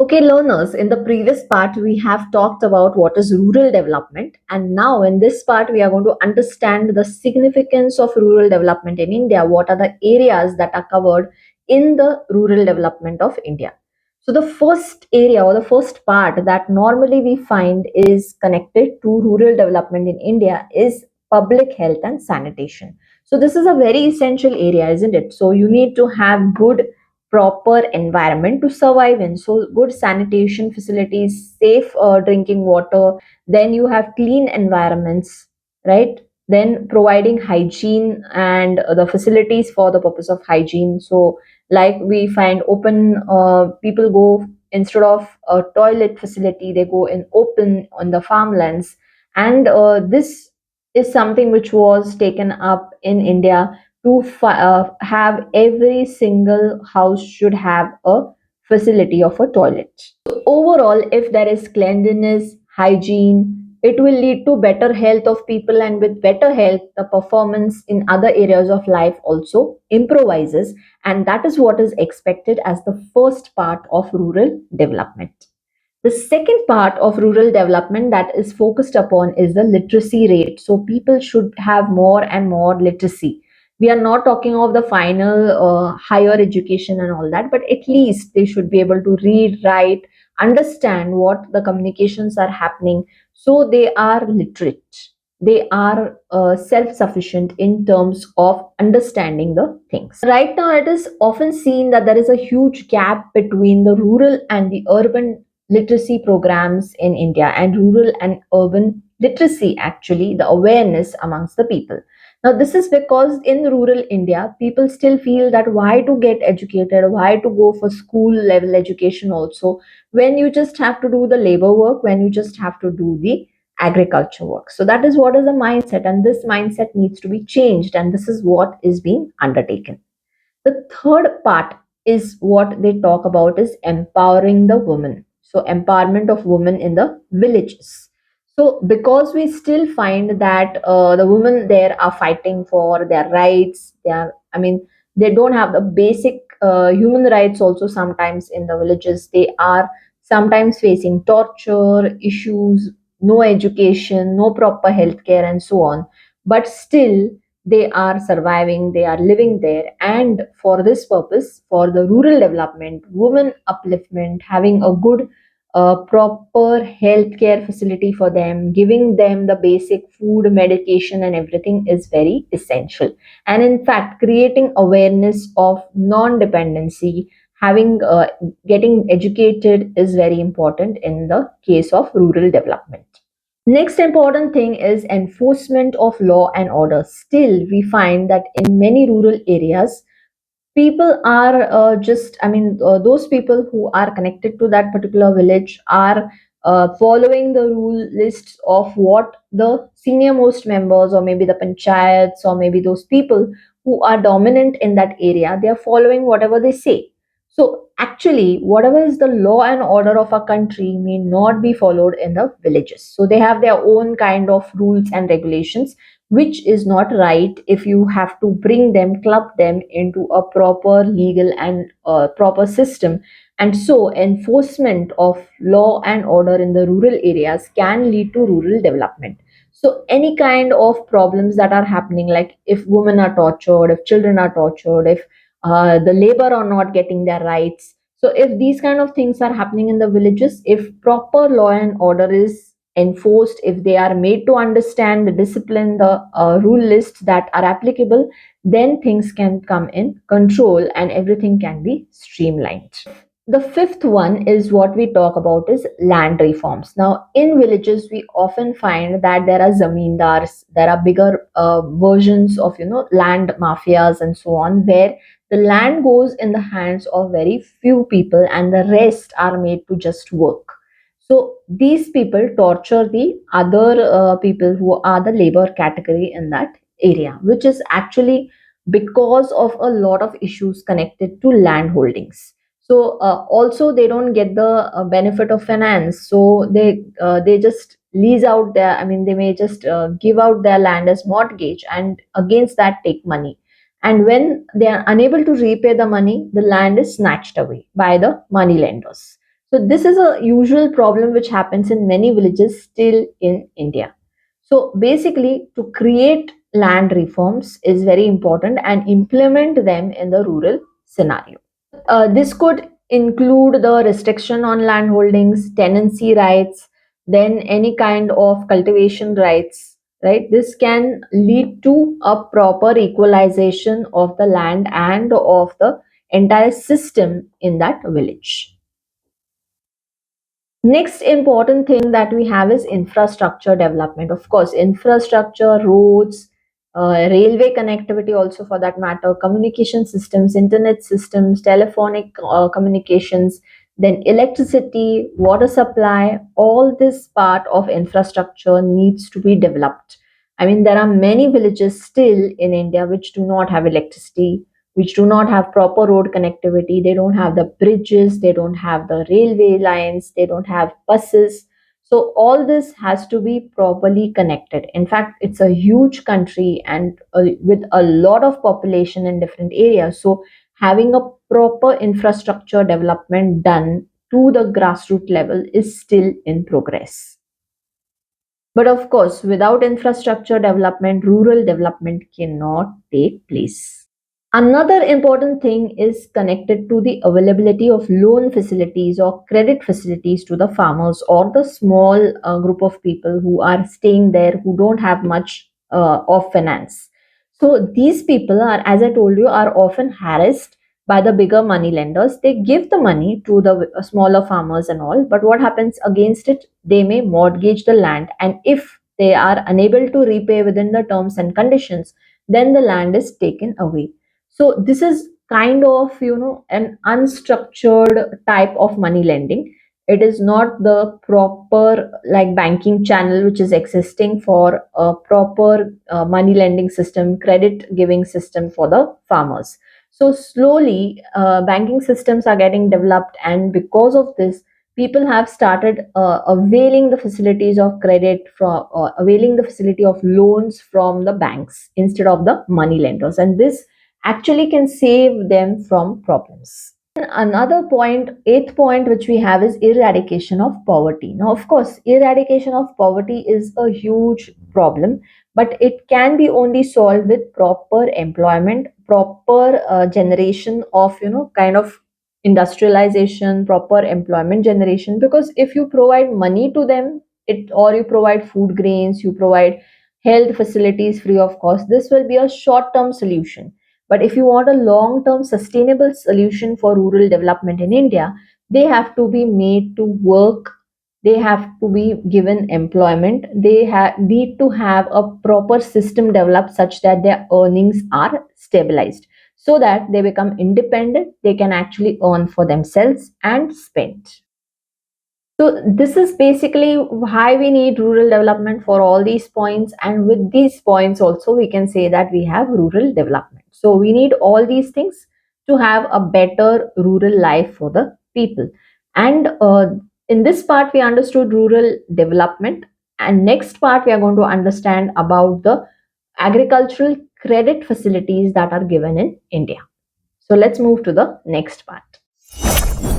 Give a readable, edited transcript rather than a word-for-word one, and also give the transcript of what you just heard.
Okay, learners, in the previous part, we have talked about what is rural development. And now, in this part, we are going to understand the significance of rural development in India. What are the areas that are covered in the rural development of India? So, the first area or the first part that normally we find is connected to rural development in India is public health and sanitation. So, this is a very essential area, isn't it? So, you need to have good proper environment to survive in, so good sanitation facilities, safe drinking water, then you have clean environments, right? Then providing hygiene and the facilities for the purpose of hygiene. So like we find open, people go instead of a toilet facility, they go in open on the farmlands. And this is something which was taken up in India to have every single house should have a facility of a toilet. So overall, if there is cleanliness, hygiene, it will lead to better health of people, and with better health, the performance in other areas of life also improvises, and that is what is expected as the first part of rural development. The second part of rural development that is focused upon is the literacy rate. So people should have more and more literacy. We are not talking of the final higher education and all that, but at least they should be able to read, write, understand what the communications are happening. So they are literate. They are self sufficient in terms of understanding the things. Right now, it is often seen that there is a huge gap between the rural and the urban literacy programs in India, and rural and urban literacy, actually, the awareness amongst the people. Now, this is because in rural India, people still feel that why to get educated, why to go for school level education also, when you just have to do the labor work, when you just have to do the agriculture work. So, that is what is the mindset, and this mindset needs to be changed, and this is what is being undertaken. The third part is what they talk about is empowering the woman. So empowerment of women in the villages. So because we still find that the women there are fighting for their rights, they don't have the basic human rights also. Sometimes in the villages they are sometimes facing torture issues, no education, no proper healthcare, and so on. But still they are surviving, they are living there. And for this purpose, for the rural development, women upliftment, having a good proper healthcare facility for them, giving them the basic food, medication, and everything is very essential. And in fact, creating awareness of non dependency, having getting educated is very important in the case of rural development. Next important thing is enforcement of law and order. Still, we find that in many rural areas, people are those people who are connected to that particular village are following the rule lists of what the senior most members, or maybe the panchayats, or maybe those people who are dominant in that area, they are following whatever they say. So actually, whatever is the law and order of a country may not be followed in the villages. So they have their own kind of rules and regulations, which is not right if you have to bring them, club them into a proper legal and proper system. And so, enforcement of law and order in the rural areas can lead to rural development. So, any kind of problems that are happening, like if women are tortured, if children are tortured, if the labor are not getting their rights. So, if these kind of things are happening in the villages, if proper law and order is enforced, if they are made to understand the discipline, the rule lists that are applicable, then things can come in control and everything can be streamlined. The fifth one is what we talk about is land reforms. Now, in villages, we often find that there are zamindars, there are bigger versions of land mafias and so on, where the land goes in the hands of very few people and the rest are made to just work. So these people torture the other people who are the labor category in that area, which is actually because of a lot of issues connected to land holdings. So also they don't get the benefit of finance. So they just lease out their. I mean, they may just give out their land as mortgage, and against that take money. And when they are unable to repay the money, the land is snatched away by the money lenders. So this is a usual problem which happens in many villages still in India. So basically, to create land reforms is very important and implement them in the rural scenario. This could include the restriction on land holdings, tenancy rights, then any kind of cultivation rights, right? This can lead to a proper equalization of the land and of the entire system in that village. Next important thing that we have is infrastructure development. Of course, infrastructure, roads, railway connectivity, also for that matter, communication systems, internet systems, telephonic communications, then electricity, water supply, all this part of infrastructure needs to be developed. I mean, there are many villages still in India which do not have electricity, which do not have proper road connectivity. They don't have the bridges, they don't have the railway lines, they don't have buses. So all this has to be properly connected. In fact, it's a huge country and with a lot of population in different areas. So having a proper infrastructure development done to the grassroots level is still in progress. But of course, without infrastructure development, rural development cannot take place. Another important thing is connected to the availability of loan facilities or credit facilities to the farmers or the small group of people who are staying there who don't have much of finance. So these people are, as I told you, are often harassed by the bigger money lenders. They give the money to the smaller farmers and all, but what happens against it? They may mortgage the land, and if they are unable to repay within the terms and conditions, then the land is taken away. So this is kind of, an unstructured type of money lending. It is not the proper like banking channel which is existing for a proper money lending system, credit giving system for the farmers. So slowly banking systems are getting developed, and because of this, people have started availing the facilities of credit from availing the facility of loans from the banks instead of the money lenders, and this actually can save them from problems. Another point, eighth point, which we have is eradication of poverty. Now, of course, eradication of poverty is a huge problem, but it can be only solved with proper employment, proper generation of, kind of industrialization, proper employment generation. Because if you provide money to them, or you provide food grains, you provide health facilities free of cost, this will be a short-term solution. But if you want a long term sustainable solution for rural development in India, they have to be made to work, they have to be given employment, they need to have a proper system developed such that their earnings are stabilized so that they become independent, they can actually earn for themselves and spend. So this is basically why we need rural development for all these points, and with these points also we can say that we have rural development. So we need all these things to have a better rural life for the people. And in this part we understood rural development, and next part we are going to understand about the agricultural credit facilities that are given in India. So let's move to the next part.